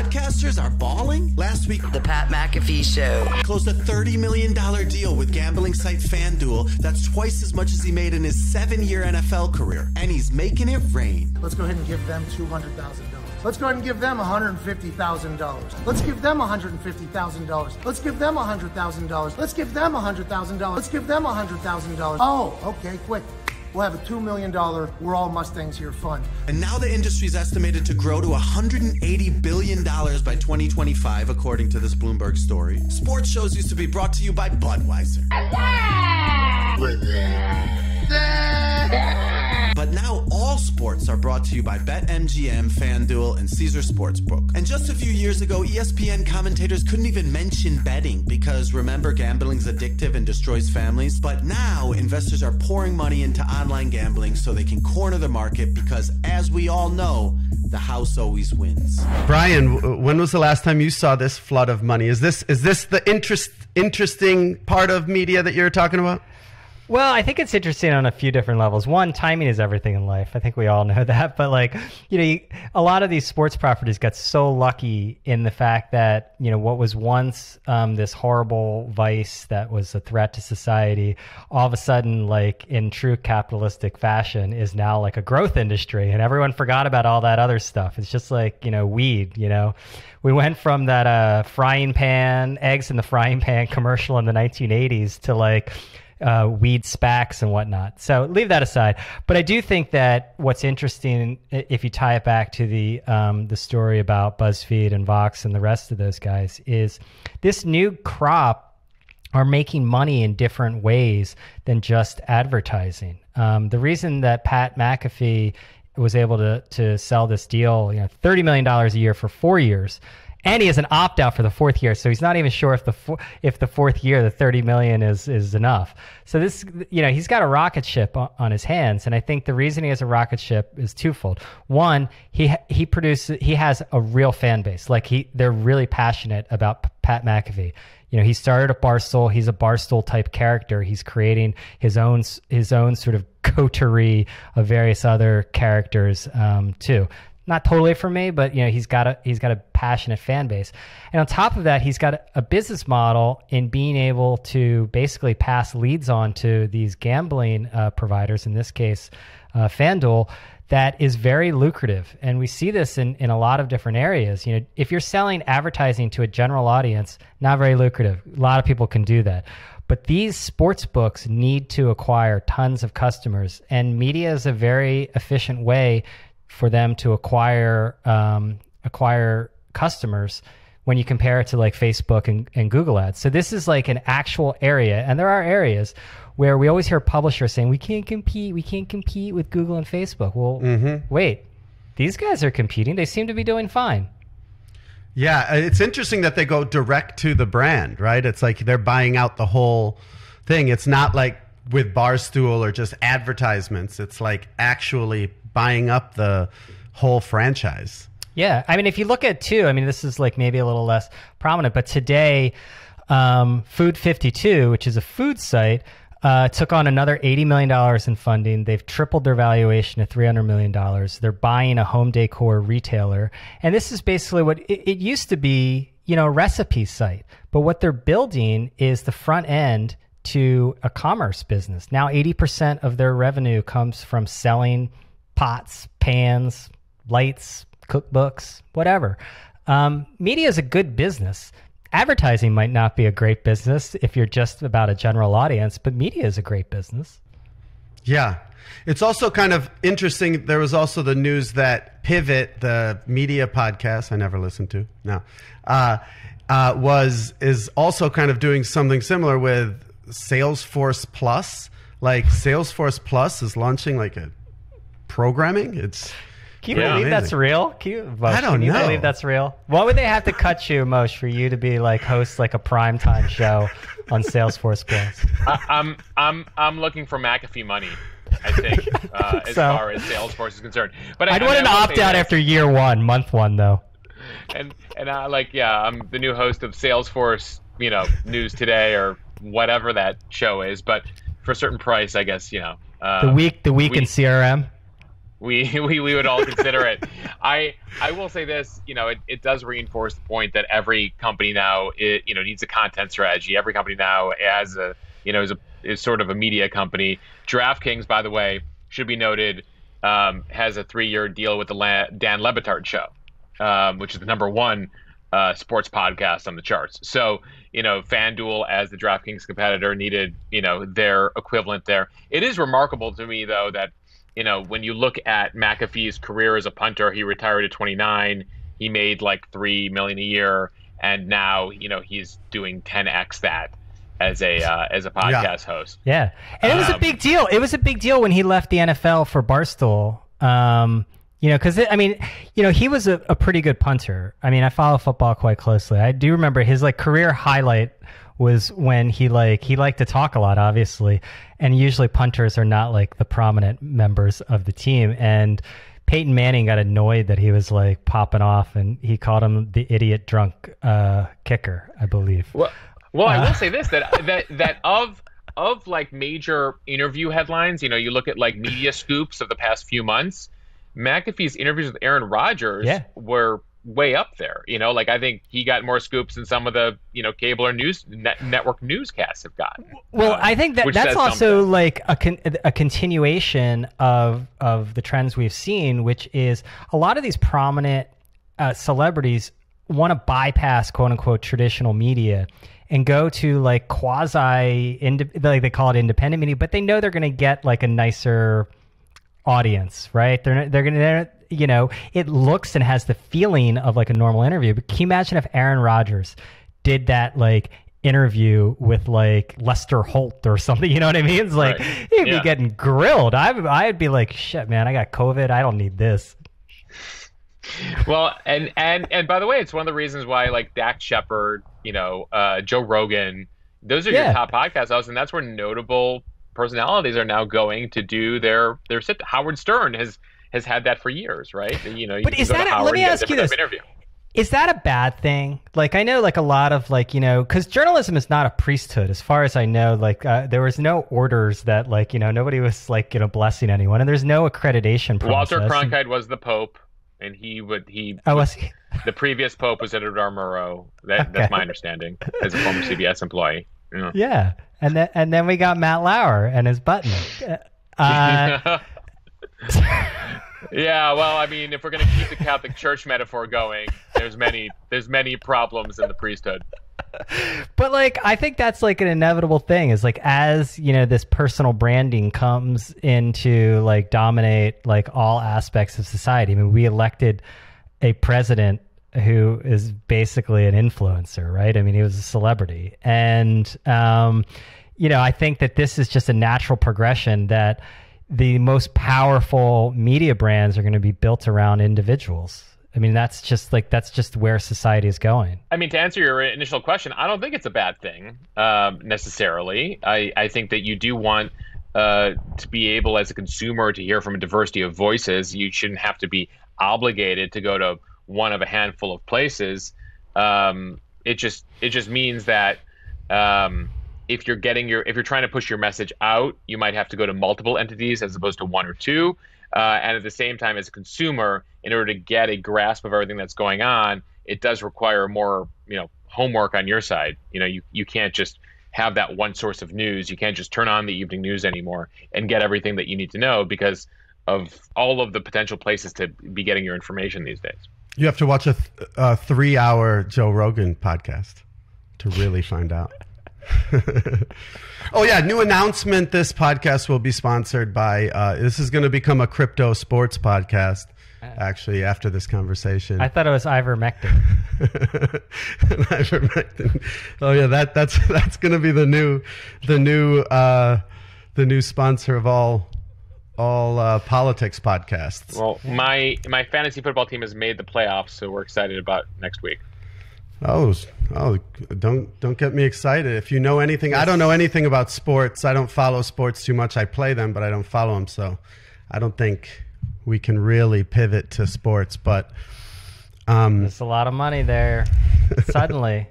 Podcasters are balling. Last week, The Pat McAfee Show closed a $30 million deal with gambling site FanDuel. That's twice as much as he made in his 7-year NFL career. And he's making it rain. Let's go ahead and give them $200,000. Let's go ahead and give them $150,000. Let's give them $150,000. Let's give them $100,000. Let's give them $100,000. Let's give them $100,000. Oh, okay, quick. We'll have a $2 million We're All Mustangs Here fund. And now the industry is estimated to grow to $180 billion by 2025, according to this Bloomberg story. Sports shows used to be brought to you by Budweiser. But now all sports are brought to you by BetMGM, FanDuel, and Caesar Sportsbook. And just a few years ago, ESPN commentators couldn't even mention betting because, remember, gambling's addictive and destroys families. But now investors are pouring money into online gambling so they can corner the market because, as we all know, the house always wins. Brian, when was the last time you saw this flood of money? Is this the interesting part of media that you're talking about? Well, I think it's interesting on a few different levels. One, timing is everything in life. I think we all know that. But a lot of these sports properties got so lucky in the fact that, what was once this horrible vice that was a threat to society, all of a sudden, in true capitalistic fashion, is now like a growth industry. And everyone forgot about all that other stuff. It's just like, weed, We went from that frying pan, eggs in the frying pan commercial in the 1980s to weed SPACs and whatnot. So leave that aside. But I do think that what's interesting, if you tie it back to the story about BuzzFeed and Vox and the rest of those guys, is this new crop are making money in different ways than just advertising. The reason that Pat McAfee was able to sell this deal, $30 million a year for 4 years, and he has an opt-out for the fourth year, so he's not even sure if the fourth year, the $30 million is enough. So this, he's got a rocket ship on his hands, and I think the reason he has a rocket ship is twofold. One, he has a real fan base. They're really passionate about Pat McAfee. He started at Barstool. He's a Barstool type character. He's creating his own sort of coterie of various other characters too. Not totally for me, but he's got a passionate fan base, and on top of that, he's got a business model in being able to basically pass leads on to these gambling providers. In this case, FanDuel, that is very lucrative, and we see this in a lot of different areas. If you're selling advertising to a general audience, not very lucrative. A lot of people can do that. But these sports books need to acquire tons of customers, and media is a very efficient way for them to acquire customers when you compare it to Facebook and Google ads. So this is like an actual area, and there are areas where we always hear publishers saying we can't compete with Google and Facebook. Well, wait, these guys are competing. They seem to be doing fine. Yeah, it's interesting that they go direct to the brand, right? It's like they're buying out the whole thing. It's not like with Barstool or just advertisements. It's like actually buying up the whole franchise. Yeah. If you look at this is maybe a little less prominent, but today, Food 52, which is a food site, took on another $80 million in funding. They've tripled their valuation to $300 million. They're buying a home decor retailer. And this is basically what it used to be, a recipe site. But what they're building is the front end to a commerce business. Now 80% of their revenue comes from selling pots, pans, lights, cookbooks, whatever. Media is a good business. Advertising might not be a great business if you're just about a general audience, but media is a great business. Yeah. It's also kind of interesting. There was also the news that Pivot, the media podcast I never listened to, is also kind of doing something similar with Salesforce Plus. Salesforce Plus is launching a programming. Can you believe that's real? I don't know. Can you believe that's real? What would they have to cut you, Mosh, for you to be host a primetime show on Salesforce Plus? I'm looking for McAfee money, I think, as far as Salesforce is concerned. But I'd want an opt out after year one, month one, though. And I'm the new host of Salesforce, News Today or whatever that show is. But for a certain price, I guess, the week in CRM. we would all consider it. I will say this, it does reinforce the point that every company now needs a content strategy. Every company now has is sort of a media company. DraftKings, by the way, should be noted, has a 3-year deal with the Dan Le Batard show, which is the #1 sports podcast on the charts. So, FanDuel as the DraftKings competitor needed, their equivalent there. It is remarkable to me, though, that when you look at McAfee's career as a punter, he retired at 29. He made like $3 million a year, and now he's doing 10x that as a podcast host. Yeah, and it was a big deal. It was a big deal when he left the NFL for Barstool. Because he was a pretty good punter. I mean, I follow football quite closely. I do remember his career highlight was when he liked to talk a lot, obviously, and usually punters are not the prominent members of the team. And Peyton Manning got annoyed that he was popping off, and he called him the idiot drunk kicker, I believe. Well, I will say this, that of major interview headlines, you look at media scoops of the past few months, McAfee's interviews with Aaron Rodgers were way up there. I think he got more scoops than some of the cable or network newscasts have gotten. Well, I think that's also a continuation of the trends we've seen, which is a lot of these prominent celebrities want to bypass quote unquote traditional media and go to quasi they call it independent media, but they know they're going to get a nicer audience, right? They're going to it looks and has the feeling of a normal interview. But can you imagine if Aaron Rodgers did that interview with Lester Holt or something? You know what I mean? It's he'd be getting grilled. I'd be like, shit, man, I got COVID. I don't need this. Well, and by the way, it's one of the reasons why Dak Shepard, Joe Rogan, those are your top podcast hosts, and that's where notable personalities are now going to do their sit. Howard Stern has had that for years, right? But is that let me ask you this: is that a bad thing? I know, a lot of because journalism is not a priesthood, as far as I know. There was no orders that nobody was blessing anyone, and there's no accreditation process. Walter Cronkite was the Pope, and was he? The previous Pope was Edward R. Murrow. That's my understanding as a former CBS employee. Yeah. And then we got Matt Lauer and his button. Yeah, well, I mean, if we're going to keep the Catholic Church metaphor going, there's many problems in the priesthood. But I think that's an inevitable thing is as this personal branding comes into dominate all aspects of society. I mean, we elected a president who is basically an influencer, right? I mean, he was a celebrity. And, I think that this is just a natural progression that the most powerful media brands are going to be built around individuals. I mean, that's just where society is going. I mean, to answer your initial question, I don't think it's a bad thing necessarily. I think that you do want to be able as a consumer to hear from a diversity of voices. You shouldn't have to be obligated to go to one of a handful of places. It just means that if you're trying to push your message out, you might have to go to multiple entities as opposed to one or two. And at the same time, as a consumer, in order to get a grasp of everything that's going on, it does require more, homework on your side. You can't just have that one source of news. You can't just turn on the evening news anymore and get everything that you need to know because of all of the potential places to be getting your information these days. You have to watch a 3-hour Joe Rogan podcast to really find out. Oh yeah, new announcement. This podcast will be sponsored by this is going to become a crypto sports podcast actually after this conversation. I thought it was ivermectin. Ivermectin. Oh yeah, that's going to be the new sponsor of all politics podcasts. Well, my fantasy football team has made the playoffs, so we're excited about next week. Oh, don't get me excited. If you know anything, I don't know anything about sports. I don't follow sports too much. I play them, but I don't follow them. So I don't think we can really pivot to sports, but there's a lot of money there suddenly.